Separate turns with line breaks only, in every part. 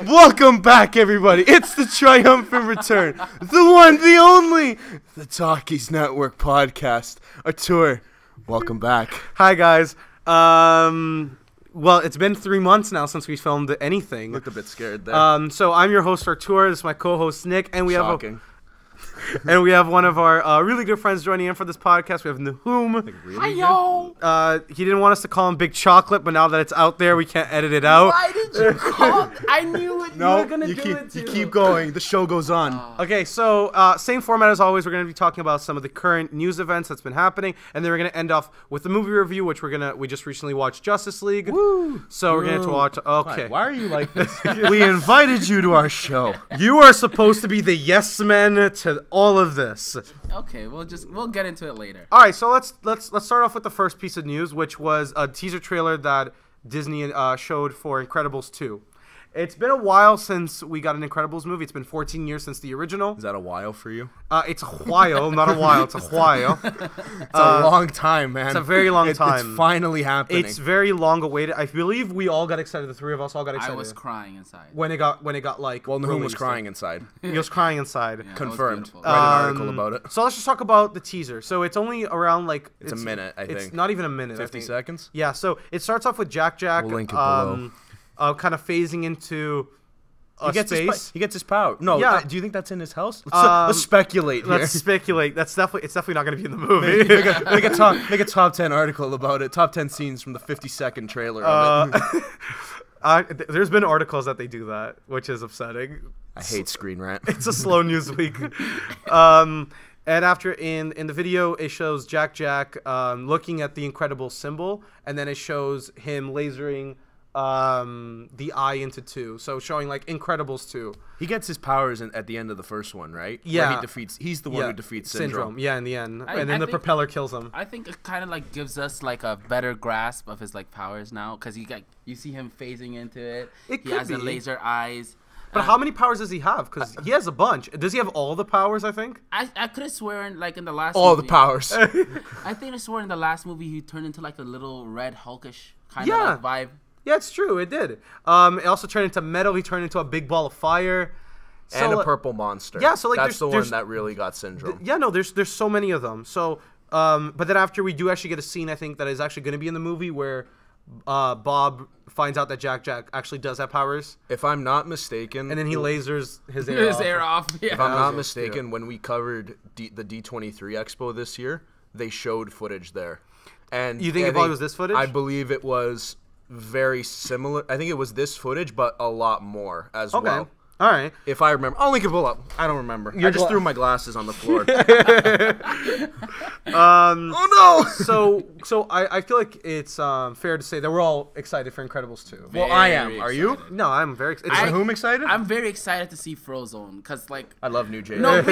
Welcome back, everybody. It's the triumphant return. The one, the only, the Talkies Network podcast. Artur, welcome back.
Hi, guys. Well, it's been 3 months now since we filmed anything.
Looked a bit scared there.
So I'm your host, Artur. This is my co-host, Nick. And we
Shocking.
have one of our really good friends joining in for this podcast. We have Nahum.
Hi, y'all.
He didn't want us to call him Big Chocolate, but now that it's out there, we can't edit it out.
Why did you call? I knew it.
No,
you were gonna do it too.
you keep going. The show goes on.
Okay, so same format as always. We're going to be talking about some of the current news events that's been happening, and then we're going to end off with the movie review, which we just recently watched Justice League.
Woo!
So we're going to watch. Okay,
Why are you like this? We invited you to our show.
you are supposed to be the yes man to all of this.
Okay, we'll get into it later.
All right, so let's start off with the first piece of news, which was a teaser trailer that Disney showed for Incredibles 2. It's been a while since we got an Incredibles movie. It's been 14 years since the original.
Is that a while for you?
It's a while, not a while. It's a while.
It's a long time, man.
It's a very long time.
It's finally happening.
It's very long awaited. I believe we all got excited. The three of us all got excited.
I was crying inside.
when it got like.
Well, Nahum was
released.
crying inside.
He was crying inside.
Yeah,
Confirmed.
that was beautiful.
Write an article about it.
So let's just talk about the teaser. So it's only around like
It's a minute, I
It's
think.
not even a minute.
50 seconds?
Yeah. So it starts off with Jack.
We'll link it below.
Kind of phasing into.
He gets his power. No,
Yeah.
do you think that's in his house? Let's speculate here.
Let's speculate. It's definitely not going to be in the movie.
make a top 10 article about it. Top 10 scenes from the 50-second trailer of it.
There's been articles that they do that, which is upsetting.
I hate Screen Rant.
It's a slow news week. And after in the video, it shows Jack looking at the Incredible symbol, and then it shows him lasering the eye into 2, so showing like Incredibles 2.
He gets his powers at the end of the first one, right?
Yeah.
Where he's the one who defeats Syndrome.
Yeah, in the end.
I
And then the
think-
propeller kills him.
I think it kind of like gives us like a better grasp of his like powers now, because you see him phasing into it.
It
He
could
has the
be.
laser eyes.
But how many powers does he have? Because he has a bunch. Does he have all the powers, I think?
I could have sworn like in the last
All the
movie,
powers.
I think I swore in the last movie he turned into like a little red hulkish kind of like vibe.
Yeah, it's true. It did. It also turned into metal. He turned into a big ball of fire.
And
So,
a purple monster.
Yeah, so, like,
that's the
there's-
one that really got Syndrome.
Yeah, no, there's so many of them. So, but then after we do actually get a scene, I think that is actually going to be in the movie where Bob finds out that Jack actually does have powers,
If I'm not mistaken,
and then he lasers his air
His
off.
air off. Yeah.
If I'm not
Yeah.
mistaken, when we covered the D23 Expo this year, they showed footage there. And
You think it probably was this footage?
I believe it was very similar. I think it was this footage, but a lot more as
Okay.
well.
All right.
If I remember, I'll link it below. I don't remember. I just threw my glasses on the floor. Oh no!
So I feel like it's fair to say that we're all excited for Incredibles 2.
Well, I am.
Very
Are you?
excited.
No, I'm very excited.
Is Nahum excited?
I'm very excited to see Frozone, because like
I love New Jay.
no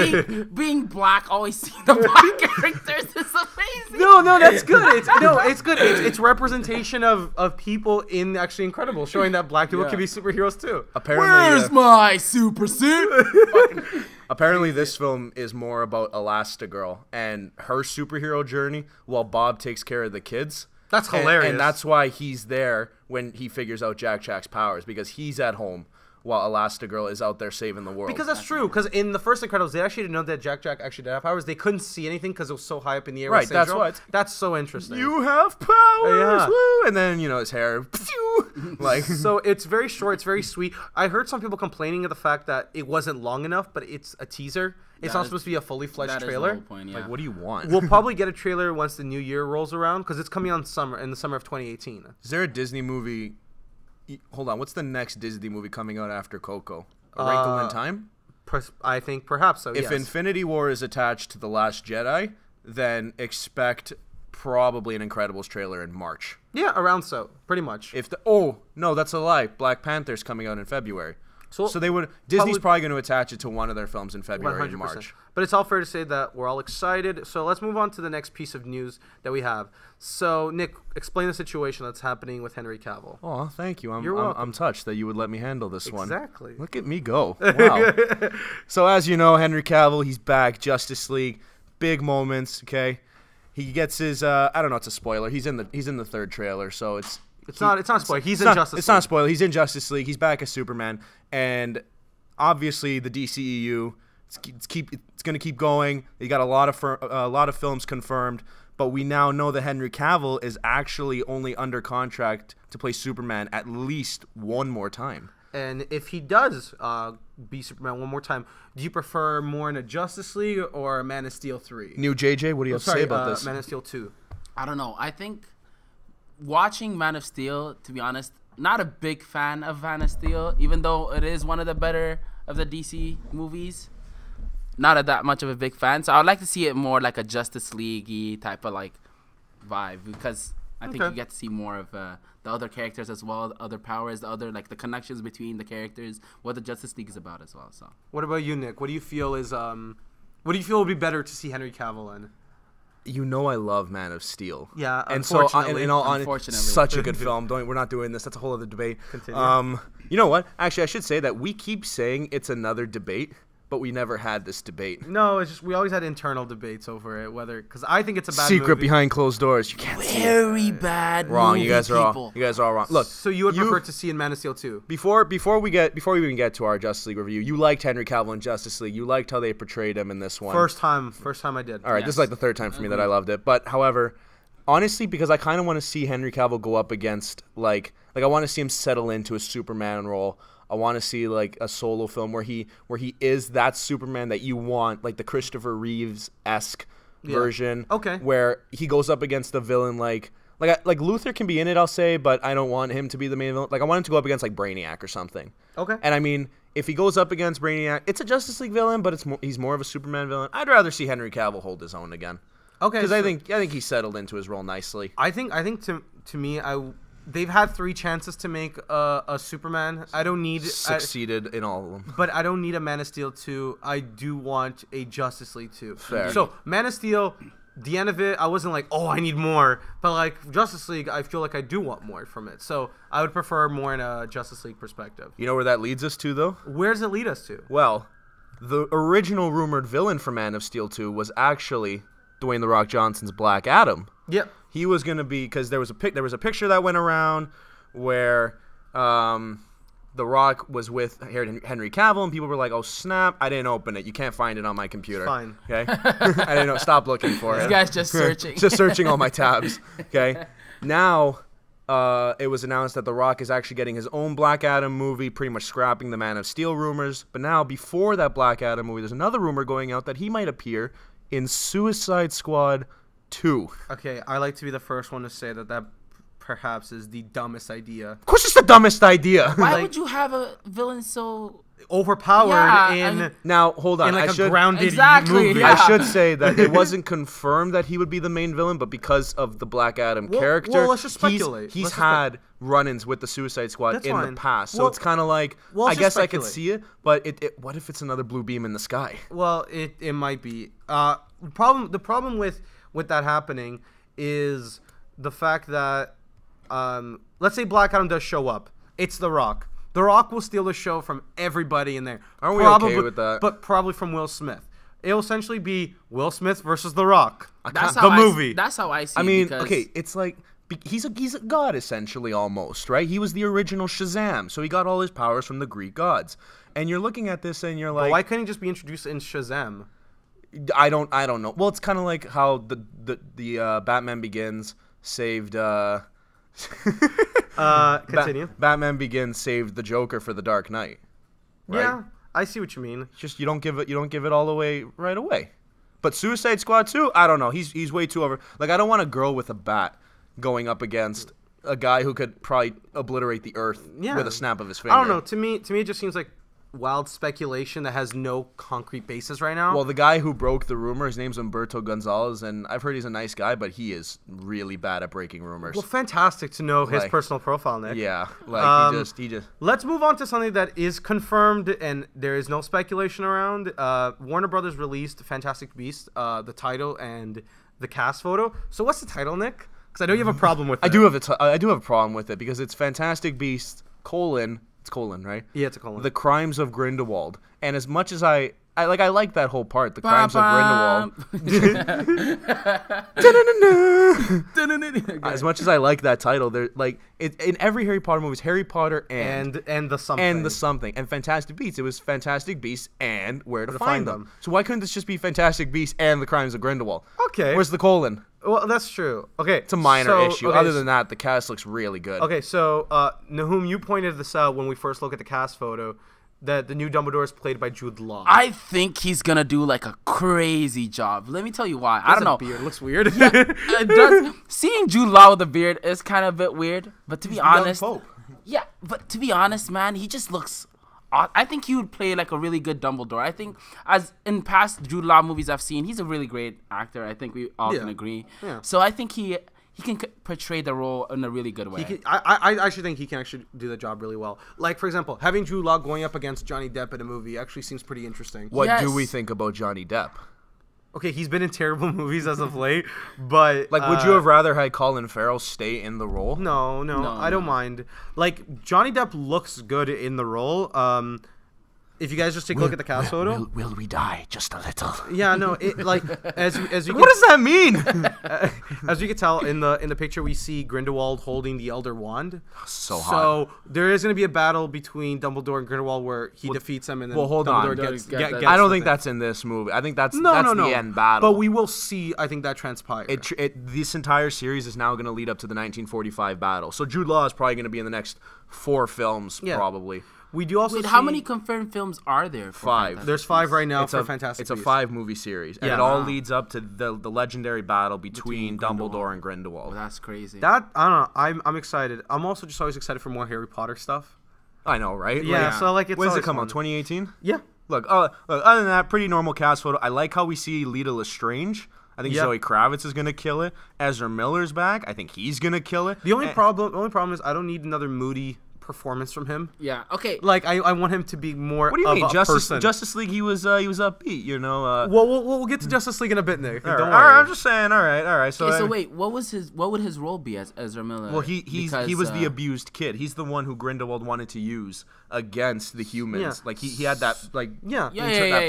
being black, always seeing the black characters is amazing.
No, that's good. It's good. It's representation of people in actually Incredibles, showing that black people can be superheroes too.
Apparently,
Where's my super suit?
apparently, this film is more about Elastigirl and her superhero journey, while Bob takes care of the kids.
That's hilarious.
And that's why he's there when he figures out Jack's powers, because he's at home while Elastigirl is out there saving the world.
Because that's true. Because in the first Incredibles, they actually didn't know that Jack actually did have powers. They couldn't see anything because it was so high up in the air.
Right,
with
that's
Syndrome.
why it's-
That's so interesting.
you have powers,
Yeah.
woo! And then his hair, phew, like
So it's very short. It's very sweet. I heard some people complaining of the fact that it wasn't long enough, but it's a teaser. It's not supposed to be a fully fledged
That is the
trailer.
whole point, yeah.
Like, what do you want?
We'll probably get a trailer once the new year rolls around because it's coming on in the summer of 2018.
Is there a Disney movie? Hold on, what's the next Disney movie coming out after Coco? A Wrinkle in Time?
I think perhaps so.
If
yes.
Infinity War is attached to The Last Jedi, then expect probably an Incredibles trailer in March.
Yeah, around so, pretty much.
No, that's a lie. Black Panther's coming out in February.
So
they would. Disney's probably going to attach it to one of their films in February and
100%.
March.
But it's all fair to say that we're all excited. So let's move on to the next piece of news that we have. So Nick, explain the situation that's happening with Henry Cavill.
Oh, thank you.
You're welcome.
I'm touched that you would let me handle this one.
Exactly.
Look at me go. Wow. So as you know, Henry Cavill, he's back. Justice League, big moments. Okay, he gets his. I don't know. It's a spoiler. He's in the third trailer, so
It's not a spoiler. He's in Justice League.
It's not a spoiler. He's in Justice League. He's back as Superman, and obviously the DCEU. It's going to keep going. They got a lot of films confirmed, but we now know that Henry Cavill is actually only under contract to play Superman at least one more time.
And if he does be Superman one more time, do you prefer more in a Justice League or a Man of Steel 3?
New JJ, what do you have to say about this?
Man of Steel 2.
I don't know. I think watching Man of Steel, to be honest, not a big fan of Man of Steel, even though it is one of the better of the DC movies. Not that much of a big fan, so I would like to see it more like a Justice League-y type of like vibe, because I think you get to see more of the other characters as well, the other powers, the other like the connections between the characters, what the Justice League is about as well. So,
what about you, Nick? What do you feel would be better to see Henry Cavill in?
You know I love Man of Steel.
Yeah,
and so
unfortunately,
such a good film. We're not doing this. That's a whole other debate.
Continue.
You know what? Actually, I should say that we keep saying it's another debate, but we never had this debate.
No, it's just we always had internal debates over it, because I think it's a bad
secret
movie.
behind closed doors. You can't see it.
very bad.
Wrong.
Movie,
You guys are
people.
all wrong. Look,
So you would prefer to see in Man of Steel 2?
before we even get to our Justice League review, you liked Henry Cavill in Justice League. You liked how they portrayed him in this one.
First time I did.
All right, this is like the third time for me that I loved it. But however, honestly, because I kind of want to see Henry Cavill go up against like I want to see him settle into a Superman role. I want to see like a solo film where he is that Superman that you want, like the Christopher Reeves-esque version.
Okay.
Where he goes up against a villain like Luthor can be in it, I'll say, but I don't want him to be the main villain. Like I want him to go up against like Brainiac or something.
Okay.
And I mean, if he goes up against Brainiac, it's a Justice League villain, but he's more of a Superman villain. I'd rather see Henry Cavill hold his own again.
Okay.
Because I think he settled into his role nicely.
I think to me they've had 3 chances to make a Superman. I don't need
Succeeded in all of them.
But I don't need a Man of Steel 2. I do want a Justice League 2.
Fair.
So Man of Steel, the end of it, I wasn't like, oh, I need more. But like Justice League, I feel like I do want more from it. So I would prefer more in a Justice League perspective.
You know where that leads us to, though?
Where does it lead us to?
Well, the original rumored villain for Man of Steel 2 was actually Dwayne "The Rock" Johnson's Black Adam.
Yep.
He was gonna be, because there was a picture that went around where The Rock was with Henry Cavill, and people were like, "Oh snap! I didn't open it. You can't find it on my computer."
Fine.
Okay. I didn't know. Stop looking for it.
This guy's just searching.
Just searching all my tabs. Okay. Now, it was announced that The Rock is actually getting his own Black Adam movie, pretty much scrapping the Man of Steel rumors. But now, before that Black Adam movie, there's another rumor going out that he might appear in Suicide Squad 2.
Okay, I like to be the first one to say that perhaps is the dumbest idea.
Of course, it's the dumbest idea.
Why would you have a villain so
Overpowered
Now, hold on.
in like
I should,
a grounded
Exactly,
movie.
yeah.
I should say that it wasn't confirmed that he would be the main villain, but because of the Black Adam character,
well, let's just speculate.
he's had run-ins with the Suicide Squad
That's
in
fine.
the past. So
Well,
it's kind of like,
well,
I
let's
guess
just
I could
speculate.
see it, but what if it's another blue beam in the sky?
Well, it might be. The problem with that happening is the fact that let's say Black Adam does show up. It's The Rock. The Rock will steal the show from everybody in there.
Aren't we okay with that?
But probably from Will Smith. It'll essentially be Will Smith versus The Rock.
That's
the
how
movie.
That's how I see
I
it.
mean,
because
okay, it's like he's a god essentially almost, right? He was the original Shazam, so he got all his powers from the Greek gods. And you're looking at this and you're like,
But why couldn't he just be introduced in Shazam?
I don't know. Well, it's kind of like how the Batman Begins saved.
Continue.
Batman Begins saved the Joker for the Dark Knight. Right?
Yeah, I see what you mean.
It's just you don't give it all away right away. But Suicide Squad 2, I don't know. He's way too over. Like, I don't want a girl with a bat going up against a guy who could probably obliterate the earth with a snap of his finger.
I don't know. To me, it just seems like wild speculation that has no concrete basis right now.
Well, the guy who broke the rumor, his name's Humberto Gonzalez, and I've heard he's a nice guy, but he is really bad at breaking rumors.
Well, fantastic to know his personal profile, Nick.
Yeah, like he just.
Let's move on to something that is confirmed and there is no speculation around. Warner Brothers released Fantastic Beasts, the title and the cast photo. So what's the title, Nick? Because I know you have a problem with it.
I do have a problem with it because it's Fantastic Beasts : it's colon, right?
Yeah, it's a colon.
The Crimes of Grindelwald. And as much as I I like that whole part, the crimes of Grindelwald. As much as I like that title, there like in every Harry Potter movie, it's Harry Potter and
the something.
And Fantastic Beasts. It was Fantastic Beasts and Where to Find Them. So why couldn't this just be Fantastic Beasts and the Crimes of Grindelwald?
Okay.
Where's the colon?
Well, that's true. Okay.
It's a minor issue. Other than that, the cast looks really good.
Okay, so Nahum, you pointed this out when we first looked at the cast photo, that the new Dumbledore is played by Jude Law.
I think he's gonna do like a crazy job. Let me tell you why. I don't know.
Beard. It looks weird.
Yeah, it does. Seeing Jude Law with a beard is kind of a bit weird. But to be honest, yeah. But to be honest, man, he just looks. I think he would play like a really good Dumbledore. I think as in past Jude Law movies I've seen, he's a really great actor. I think we all can agree. Yeah. So I think he can portray the role in a really good way.
I actually think he can actually do the job really well. Like, for example, having Jude Law going up against Johnny Depp in a movie actually seems pretty interesting.
What do we think about Johnny Depp?
Okay, he's been in terrible movies as of late, but...
Like, would you have rather had Colin Farrell stay in the role?
No, I don't mind. Like, Johnny Depp looks good in the role. If you guys just take a look at the cast photo,
will we die just a little?
Yeah, no, like as you
what does that mean?
As you can tell in the picture, we see Grindelwald holding the Elder Wand.
So hot.
So there is going to be a battle between Dumbledore and Grindelwald where he defeats him, and then
hold
Dumbledore
on.
gets
I don't think that's in this movie. I think that's the end battle.
But we will see. I think that transpire.
This entire series is now going to lead up to the 1945 battle. So Jude Law is probably going to be in the next 4 films, probably.
We do also see...
how many confirmed films are there?
5.
There's 5 right now for Fantastic
Beasts.
It's
a 5-movie series, and it all leads up to the legendary battle between Dumbledore and Grindelwald.
Oh, that's crazy.
I don't know. I'm excited. I'm also just always excited for more Harry Potter stuff.
I know, right?
Yeah. So like, it's
when does it come out? 2018?
Yeah.
Look, other than that, pretty normal cast photo. I like how we see Lita Lestrange. I think Zoe Kravitz is gonna kill it. Ezra Miller's back. I think he's gonna kill it.
The only problem is I don't need another moody performance from him.
Yeah. Okay.
Like I want him to be more.
What do you mean?
Person.
Justice League. He was upbeat. You know.
Well, we'll get to Justice League in a bit, Nick. Don't worry.
I'm just saying. All right.
So wait, what would his role be as Ezra Miller?
Well, he was the abused kid. He's the one who Grindelwald wanted to use against the humans.
Yeah.
Like he had that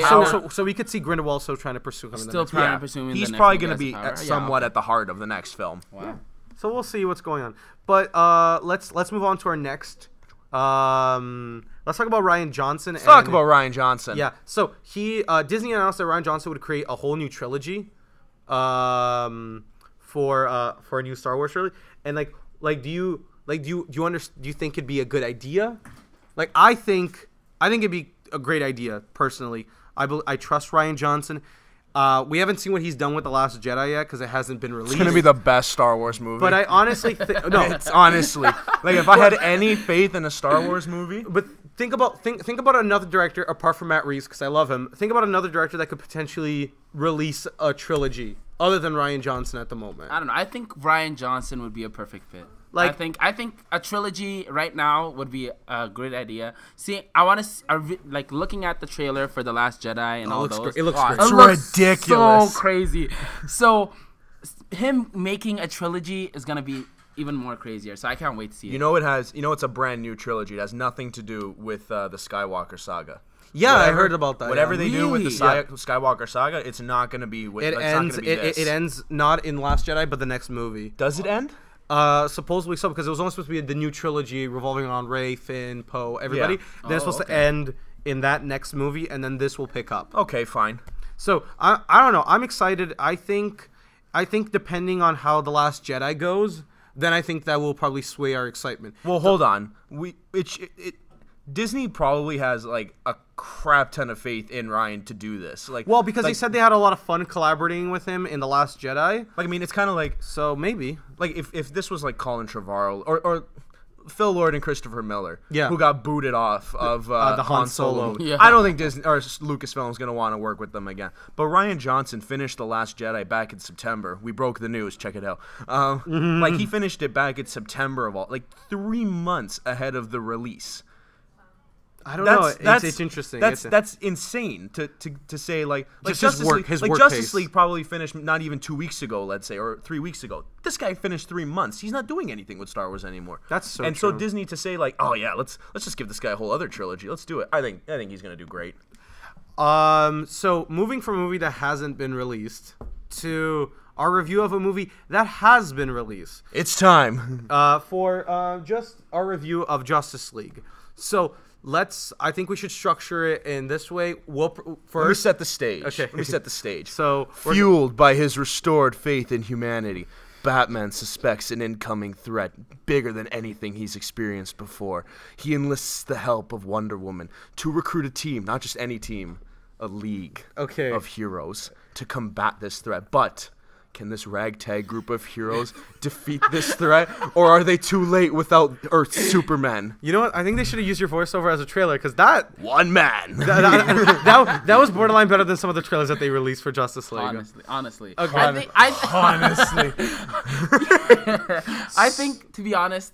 power.
So we could see Grindelwald still trying to pursue him.
Still trying to pursue him.
He's probably going to be somewhat at the heart of the next film.
Wow.
Yeah. So we'll see what's going on. But let's move on to our next. Let's talk about Rian Johnson.
Talk about Rian Johnson.
Yeah. So Disney announced that Rian Johnson would create a whole new trilogy, for a new Star Wars trilogy. And do you think it'd be a good idea? Like I think it'd be a great idea personally. I trust Rian Johnson. We haven't seen what he's done with The Last Jedi yet because it hasn't been released.
It's going to be the best Star Wars movie.
But I honestly think... No.
It's honestly. Like, if I had any faith in a Star Wars movie...
But think about another director, apart from Matt Reeves, because I love him. Think about another director that could potentially release a trilogy other than Rian Johnson at the moment.
I don't know. I think Rian Johnson would be a perfect fit. Like, I think a trilogy right now would be a great idea. See, I want to like looking at the trailer for The Last Jedi and all those.
It looks great.
It's ridiculous.
So crazy. So him making a trilogy is gonna be even more crazier. So I can't wait to see it.
It's a brand new trilogy. It has nothing to do with the Skywalker saga.
Yeah, I heard about that.
Whatever they do with the Skywalker saga, it's not going to be.
It ends not in Last Jedi, but the next movie.
Does it end?
Supposedly so, because it was only supposed to be the new trilogy revolving around Rey, Finn, Poe, everybody. Yeah. Then it's supposed to end in that next movie, and then this will pick up.
Okay, fine.
So I don't know. I'm excited. I think depending on how The Last Jedi goes, then I think that will probably sway our excitement.
Well, hold on. Disney probably has like a crap ton of faith in Rian to do this.
Because they said they had a lot of fun collaborating with him in The Last Jedi.
It's kind of like,
so maybe
if this was like Colin Trevorrow or Phil Lord and Christopher Miller, who got booted off of
the Han Solo.
Yeah.
I don't think Disney or Lucasfilm is going to want to work with them again. But Rian Johnson finished The Last Jedi back in September. We broke the news. Check it out. He finished it back in September 3 months ahead of the release.
I don't know. It's interesting.
That's insane to say Justice League probably finished not even 2 weeks ago, let's say, or 3 weeks ago. This guy finished 3 months. He's not doing anything with Star Wars anymore.
That's so.
And true. So Disney to say let's just give this guy a whole other trilogy. Let's do it. I think he's gonna do great.
So moving from a movie that hasn't been released to our review of a movie that has been released.
It's time.
For just our review of Justice League. So I think we should structure it in this way. First,
Let me set the stage.
Okay.
Let me set the stage.
So
Fueled by his restored faith in humanity, Batman suspects an incoming threat bigger than anything he's experienced before. He enlists the help of Wonder Woman to recruit a team, not just any team, a league of heroes to combat this threat. But can this ragtag group of heroes defeat this threat, or are they too late without Earth's Superman?
You know what? I think they should have used your voiceover as a trailer, because that
One man.
that was borderline better than some of the trailers that they released for Justice League.
Honestly.
Okay.
Honestly. I think, to be honest,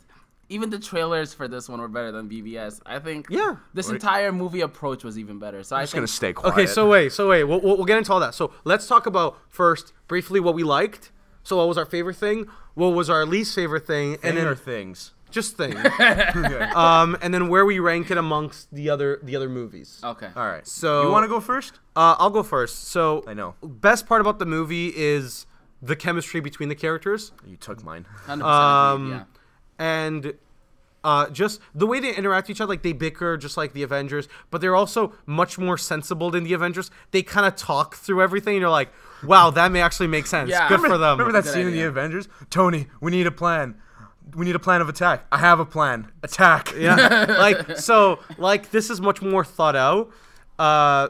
even the trailers for this one were better than BVS. I think this entire movie approach was even better. So I'm
just going to stay quiet.
Okay, so wait. We'll get into all that. So let's talk about first, briefly, what we liked. So what was our favorite thing? What was our least favorite thing?
And then things.
Just things. Okay. And then where we rank it amongst the other movies.
Okay.
All right.
So
you want to go first?
I'll go first. So
I know.
Best part about the movie is the chemistry between the characters.
You took mine.
100% agree, yeah.
And just the way they interact with each other, like they bicker just like the Avengers, but they're also much more sensible than the Avengers. They kind of talk through everything, and you're like, wow, that may actually make sense.
Yeah.
Good for them.
Remember that scene in the Avengers? Tony, we need a plan. We need a plan of attack. I have a plan. Attack.
Yeah. Like this is much more thought out.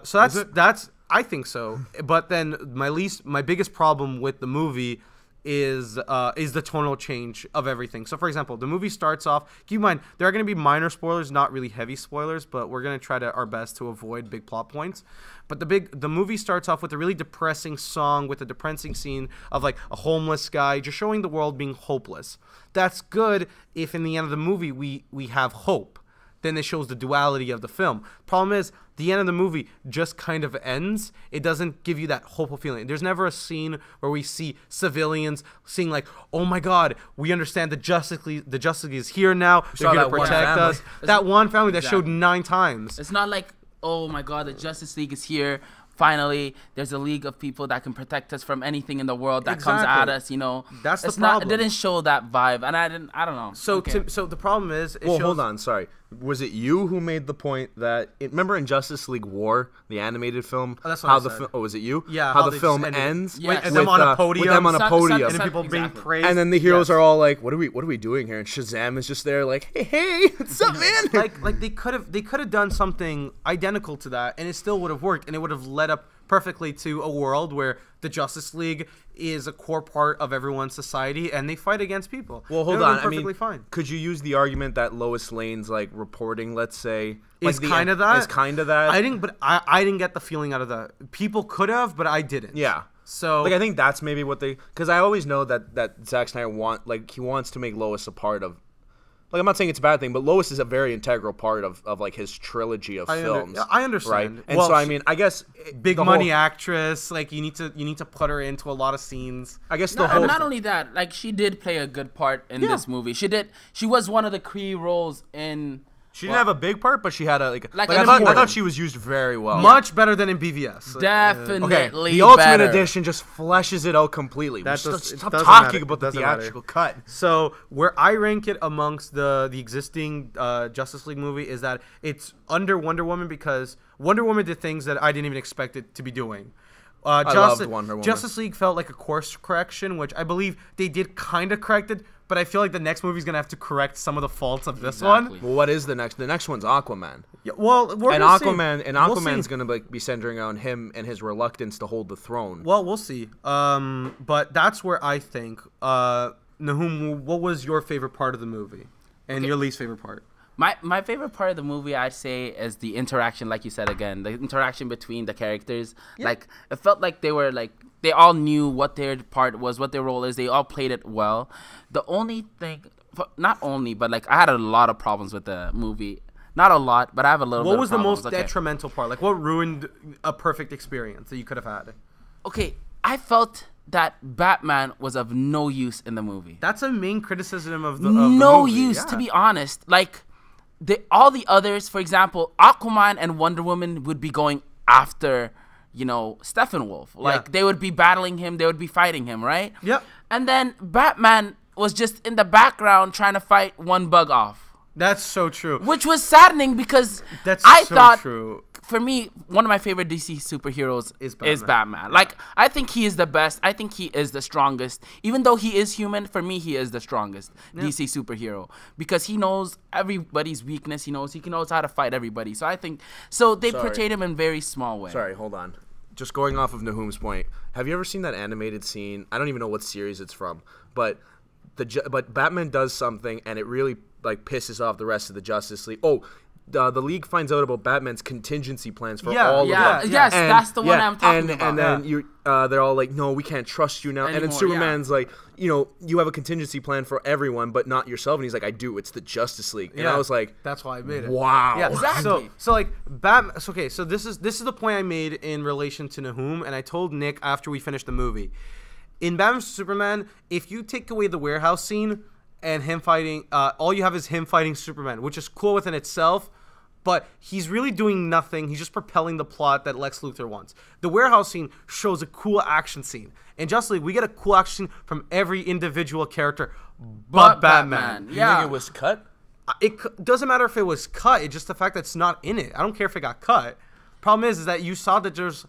So that's I think so. But then my biggest problem with the movie is the tonal change of everything. So for example, the movie starts off, keep in mind there are going to be minor spoilers, not really heavy spoilers, but we're going to try our best to avoid big plot points. But the movie starts off with a really depressing song, with a depressing scene of like a homeless guy, just showing the world being hopeless. That's good if in the end of the movie we have hope. Then it shows the duality of the film. Problem is, the end of the movie just kind of ends. It doesn't give you that hopeful feeling. There's never a scene where we see civilians saying like, "Oh my God, we understand the Justice League is here now. They're here to protect us." That one family that showed 9 times.
It's not like, "Oh my God, the Justice League is here. Finally, there's a league of people that can protect us from anything in the world that comes at us." You know,
that's the problem.
It didn't show that vibe, and I don't know.
So, so the problem is,
hold on, sorry. Was it you who made the point that remember in Justice League War, the animated film?
Oh, that's what I said.
Was it you?
Yeah.
How the film ends?
Yes.
And them on a podium.
With them on a podium.
And people being praised.
And then the heroes are all like, "What are we doing here?" And Shazam is just there, like, "Hey, what's up, man?"
Like they could have done something identical to that, and it still would have worked, and it would have led up perfectly to a world where the Justice League is a core part of everyone's society, and they fight against people.
Well, hold on.
Perfectly fine.
Could you use the argument that Lois Lane's like reporting, let's say,
is kind of that?
Is kind of that.
I didn't get the feeling out of that. People could have, but I didn't.
Yeah.
So
I think that's maybe what because I always know that Zack Snyder he wants to make Lois a part of. Like, I'm not saying it's a bad thing, but Lois is a very integral part of like his trilogy of films.
I understand.
Right? And so I mean, I guess
big money actress, like you need to put her into a lot of scenes.
I guess
not only that, like she did play a good part in this movie. She was one of the key roles in.
She didn't have a big part, but she had I thought she was used very well.
Much better than in BVS.
Definitely.
Okay, the Ultimate Edition just fleshes it out completely. Stop talking about the theatrical cut.
So where I rank it amongst the existing Justice League movie is that it's under Wonder Woman, because Wonder Woman did things that I didn't even expect it to be doing.
I loved Wonder Woman.
Justice League felt like a course correction, which I believe they did kind of correct it, but I feel like the next movie's going to have to correct some of the faults of this one.
Well, what is the next? The next one's Aquaman.
Yeah, well,
Aquaman's going to be centering on him and his reluctance to hold the throne.
Well, we'll see. But that's where I think, Nahum, what was your favorite part of the movie and your least favorite part?
My favorite part of the movie, I'd say, is the interaction, like you said again, the interaction between the characters. Yeah. Like, it felt like they all knew what their part was, what their role is. They all played it well. The only thing, not only, but like I had a lot of problems with the movie. Not a lot, but I have a little bit of problems.
What was the most detrimental part? Like, what ruined a perfect experience that you could have had?
Okay, I felt that Batman was of no use in the movie.
That's a main criticism of the
no
movie.
Use, to be honest. Like, all the others, for example, Aquaman and Wonder Woman would be going after, Steppenwolf. Like, they would be battling him, they would be fighting him, right?
Yep.
And then Batman was just in the background trying to fight one bug off.
That's so true.
Which was saddening because I thought, for me, one of my favorite DC superheroes is Batman. Like, I think he is the best. I think he is the strongest. Even though he is human, for me, he is the strongest DC superhero. Because he knows everybody's weakness. He knows how to fight everybody. So I think, they portrayed him in very small way.
Sorry, hold on. Just going off of Nahum's point, have you ever seen that animated scene? I don't even know what series it's from, but Batman does something, and it really pisses off the rest of the Justice League. Oh, the League finds out about Batman's contingency plans for all of them.
Yes, that's the one I'm talking about.
And then they're all like, no, we can't trust you now. And then Superman's like, you have a contingency plan for everyone, but not yourself. And he's like, I do. It's the Justice League. And I was like,
that's why I made it.
Wow.
Yeah,
exactly.
So like Batman. Okay, so this is the point I made in relation to Nahum, and I told Nick after we finished the movie. In Batman vs Superman, if you take away the warehouse scene and him fighting, all you have is him fighting Superman, which is cool within itself, but he's really doing nothing. He's just propelling the plot that Lex Luthor wants. The warehouse scene shows a cool action scene. In Justice League, we get a cool action scene from every individual character but Batman.
You think it was cut?
It doesn't matter if it was cut. It's just the fact that it's not in it. I don't care if it got cut. Problem is that you saw that there's,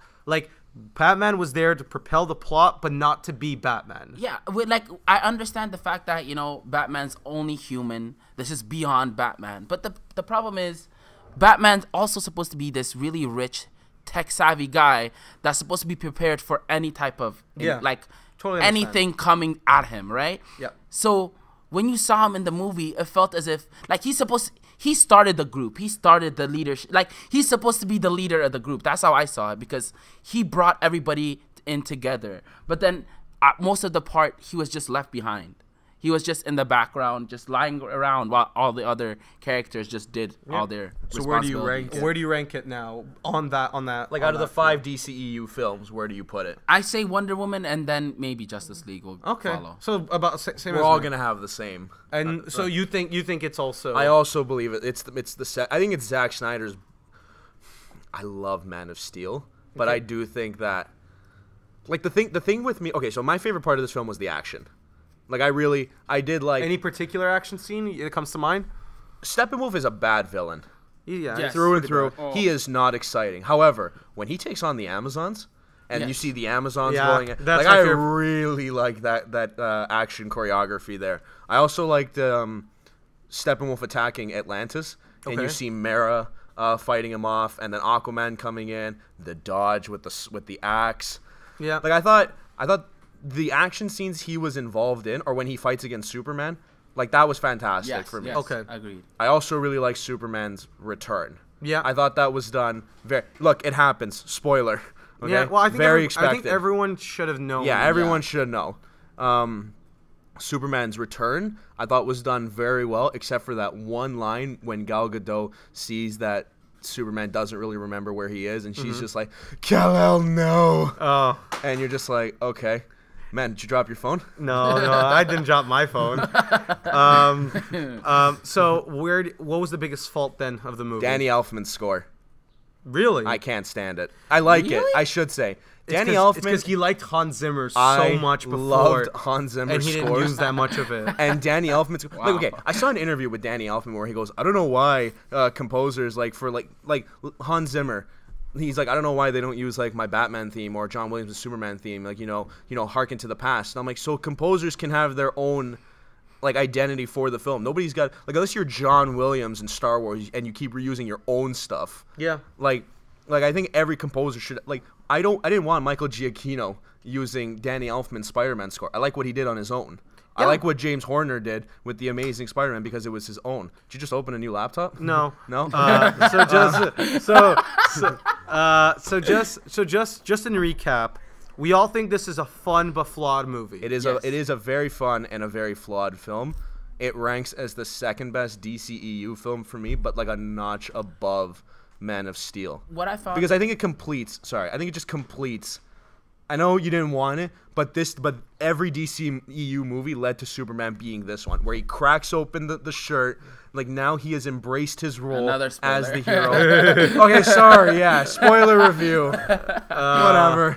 Batman was there to propel the plot, but not to be Batman.
Yeah, I understand the fact that, Batman's only human. This is beyond Batman. But the problem is, Batman's also supposed to be this really rich, tech-savvy guy that's supposed to be prepared for any type of,
totally
anything coming at him, right?
Yeah.
So when you saw him in the movie, it felt as if, he started the group. He started the leadership. He's supposed to be the leader of the group. That's how I saw it, because he brought everybody in together. But then most of the part, he was just left behind. He was just in the background, just lying around while all the other characters just did all their responsibilities.
Where do you rank it now on that?
Out of the 5 DCEU films, where do you put it?
I say Wonder Woman, and then maybe Justice League will follow.
So about same.
We're all gonna have the same.
And so you think it's also?
I also believe it. I think it's Zack Snyder's. I love Man of Steel, but I do think that, the thing with me. Okay, so my favorite part of this film was the action. I did like...
Any particular action scene that comes to mind?
Steppenwolf is a bad villain.
Yeah.
Yes.
Through and through. Oh. He is not exciting. However, when he takes on the Amazons, and you see the Amazons rolling... I really like that action choreography there. I also liked Steppenwolf attacking Atlantis, and you see Mera fighting him off, and then Aquaman coming in, the dodge with the axe.
Yeah.
I thought the action scenes he was involved in, or when he fights against Superman, that was fantastic for me.
Yes,
okay,
agreed.
I also really like Superman's return.
Yeah,
I thought that was done very. Look, it happens. Spoiler. Okay?
Yeah, well, I think
expected.
I think everyone should have known.
Yeah, everyone should know. Superman's return, I thought, was done very well, except for that one line when Gal Gadot sees that Superman doesn't really remember where he is, and she's just like, Kal-El, no.
Oh,
and you're just like, okay. Man, did you drop your phone?
No, I didn't drop my phone. So what was the biggest fault then of the movie?
Danny Elfman's score.
Really?
I can't stand it. I like it. I should say. Danny Elfman. It's
because he liked Hans Zimmer so much before.
Loved Hans Zimmer's
and he didn't use that much of it.
And Danny Elfman's okay. I saw an interview with Danny Elfman where he goes, I don't know why composers for Hans Zimmer. He's like, I don't know why they don't use my Batman theme or John Williams' Superman theme, harken to the past. And I'm like, so composers can have their own identity for the film. Nobody's got unless you're John Williams in Star Wars and you keep reusing your own stuff.
Yeah.
I think every composer should I didn't want Michael Giacchino using Danny Elfman's Spider-Man score. I like what he did on his own. Yeah. I like what James Horner did with The Amazing Spider-Man because it was his own. Did you just open a new laptop?
No.
No?
Just in recap, we all think this is a fun but flawed movie.
It is a very fun and a very flawed film. It ranks as the second best DCEU film for me, but a notch above Man of Steel.
What I found,
because I think it just completes I know you didn't want it, but every DCEU movie led to Superman being this one, where he cracks open the shirt. Like, now he has embraced his role as the hero. Okay, sorry, yeah, spoiler review. Whatever.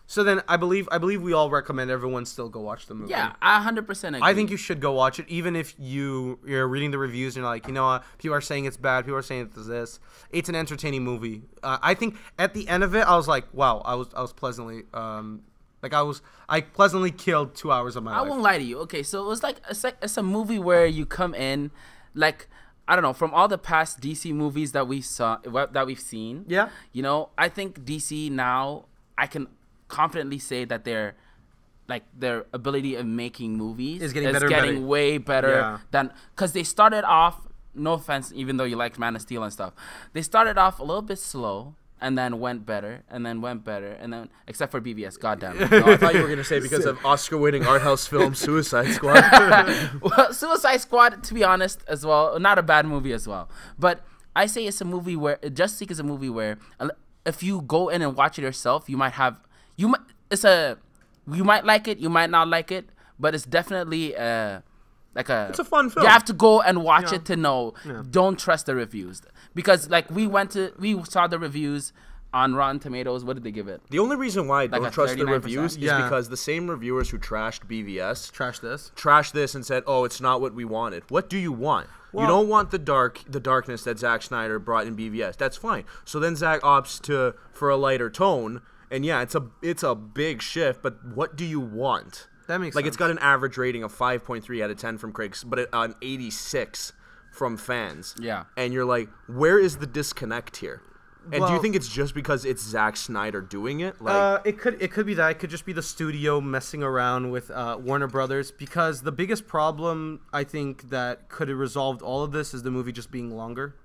So then I believe we all recommend everyone still go watch the movie.
Yeah, I 100% agree.
I think you should go watch it, even if you're reading the reviews and you're like, you know what, people are saying it's bad, people are saying it's this. It's an entertaining movie. I think at the end of it, I was like, wow, I was pleasantly I pleasantly killed 2 hours of my life.
I won't lie to you. Okay, so it was like it's a movie where you come in, like, I don't know, from all the past DC movies that we've seen.
Yeah.
You know, I think DC now, I can confidently say that their ability of making movies
is getting
way better than, because they started off, no offense, even though you liked Man of Steel and stuff, they started off a little bit slow and then went better and then went better and then, except for BVS, goddamn it.
No, I thought you were gonna say because of Oscar-winning art house film Suicide Squad.
Well, Suicide Squad, to be honest, as well, not a bad movie as well, but I say it's a movie where Justice League is a movie where if you go in and watch it yourself, you might like it, you might not like it, but it's definitely it's
a fun film.
You have to go and watch it to know. Yeah. Don't trust the reviews, because like we saw the reviews on Rotten Tomatoes. What did they give it?
The only reason why I don't trust the reviews is because the same reviewers who trashed BVS trashed this and said, "Oh, it's not what we wanted." What do you want? Well, you don't want the darkness that Zack Snyder brought in BVS. That's fine. So then Zack opts for a lighter tone. And yeah, it's a big shift, but what do you want?
That makes sense.
It's got an average rating of 5.3 out of 10 from critics, but an 86 from fans.
Yeah.
And you're like, where is the disconnect here? And do you think it's just because it's Zack Snyder doing it? Like,
it could be that. It could just be the studio messing around with Warner Brothers, because the biggest problem I think that could have resolved all of this is the movie just being longer.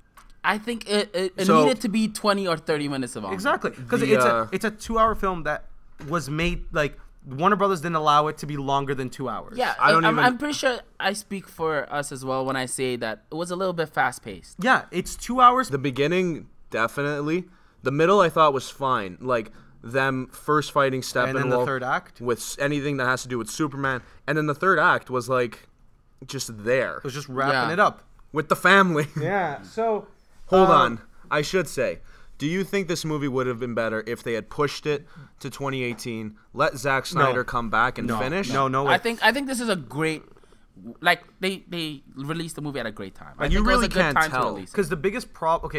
I think it needed to be 20 or 30 minutes of longer.
Exactly, because it's a 2-hour film that was made, like, Warner Brothers didn't allow it to be longer than 2 hours.
Yeah, I'm pretty sure I speak for us as well when I say that it was a little bit fast paced.
Yeah, it's 2 hours.
The beginning, definitely. The middle, I thought, was fine. Like, them first fighting Steppenwolf.
And then the third act?
With anything that has to do with Superman. And then the third act was, like, just there.
It was just wrapping it up.
With the family.
Yeah, so...
Hold on. I should say, do you think this movie would have been better if they had pushed it to 2018, let Zack Snyder come back and finish?
No way.
I think this is a great, like, they released the movie at a great time. I think
you really
it was a good
can't
time
tell.
to release it.
Because the biggest problem,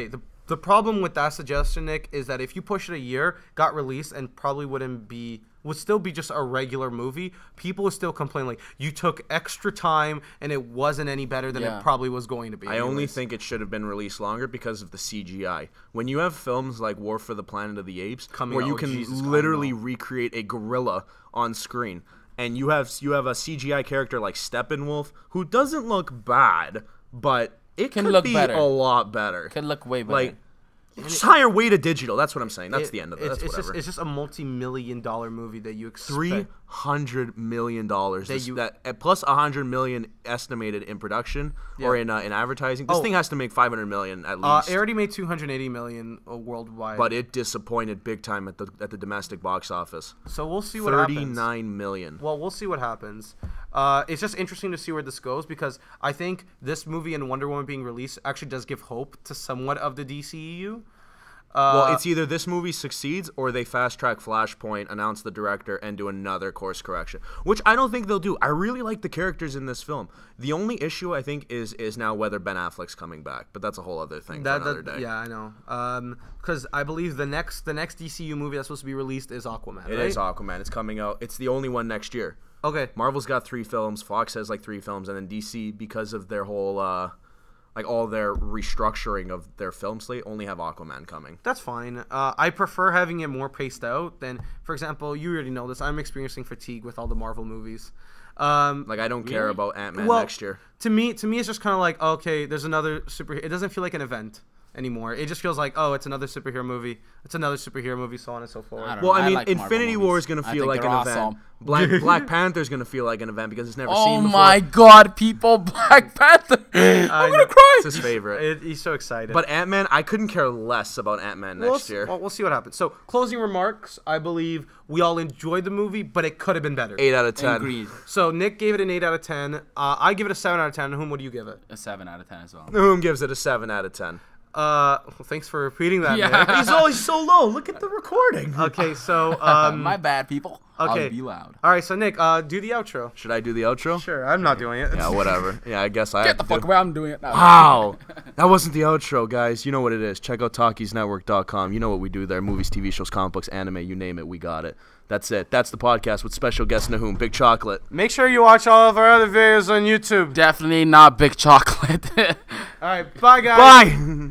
the problem with that suggestion, Nick, is that if you push it a year, got released, and probably would still be just a regular movie, people would still complain, like, you took extra time and it wasn't any better than it probably was going to be.
I only think it should have been released longer because of the CGI. When you have films like War for the Planet of the Apes, where you can literally recreate a gorilla on screen, and you have a CGI character like Steppenwolf, who doesn't look bad, but it
can
could
look
be
better.
A lot better.
Could look way better.
Like, just hire weight of digital. That's what I'm saying. That's the end of it.
It's just a multi-million-dollar movie that you expect.
$300 million. Plus $100 million estimated in production or in advertising. This thing has to make $500 million at least.
It already made $280 million worldwide.
But it disappointed big time at the domestic box office.
So we'll see what happens.
$39 million.
Well, we'll see what happens. It's just interesting to see where this goes, because I think this movie and Wonder Woman being released actually does give hope to somewhat of the DCEU.
Well, it's either this movie succeeds or they fast-track Flashpoint, announce the director, and do another course correction, which I don't think they'll do. I really like the characters in this film. The only issue, I think, is now whether Ben Affleck's coming back, but that's a whole other thing for another day.
Yeah, I know. Because I believe the next DCU movie that's supposed to be released is Aquaman,
It is Aquaman. It's coming out. It's the only one next year.
Okay.
Marvel's got 3 films. Fox has, 3 films. And then DC, because of their whole... all their restructuring of their film slate, only have Aquaman coming.
That's fine. I prefer having it more paced out than, for example, you already know this, I'm experiencing fatigue with all the Marvel movies.
I don't care about Ant-Man next year.
To me, it's just kind of like, okay, there's another superhero. It doesn't feel like an event. anymore. It just feels like, oh, it's another superhero movie. It's another superhero movie, so on and so forth.
I don't
Well,
know.
I mean,
like Marvel
Infinity
movies.
War is going to
I
feel
think
like
they're
an
awesome.
event. Black Panther's going to feel like an event because it's never
Oh
seen before.
my God, people! Black Panther. I'm gonna cry.
It's his favorite.
He's so excited.
But Ant-Man, I couldn't care less about Ant-Man next year.
We'll see what happens. So, closing remarks. I believe we all enjoyed the movie, but it could have been better.
8 out of 10.
Agreed.
So, Nick gave it an 8 out of 10. I give it a 7 out of 10. Whom would you give it?
A 7 out of 10 as well.
Nahum gives it a 7 out of 10.
Well, thanks for repeating that,
Yeah.
Nick.
He's always so low. Look at the recording.
Okay, so
My bad, people.
okay.
I'll be loud.
all right, so Nick, do the outro.
Should I do the outro?
Sure, I'm not doing it.
Yeah, whatever. Yeah, I guess I
Get
have
the
to
fuck
do.
away! I'm doing it now.
Wow. That wasn't the outro, guys. You know what it is. Check out talkiesnetwork.com. You know what we do there. Movies, TV shows, comic books, anime, you name it. We got it. That's it. That's the podcast with special guest Nahum. Big Chocolate.
Make sure you watch all of our other videos on YouTube.
Definitely not big chocolate.
All right, bye, guys.
Bye.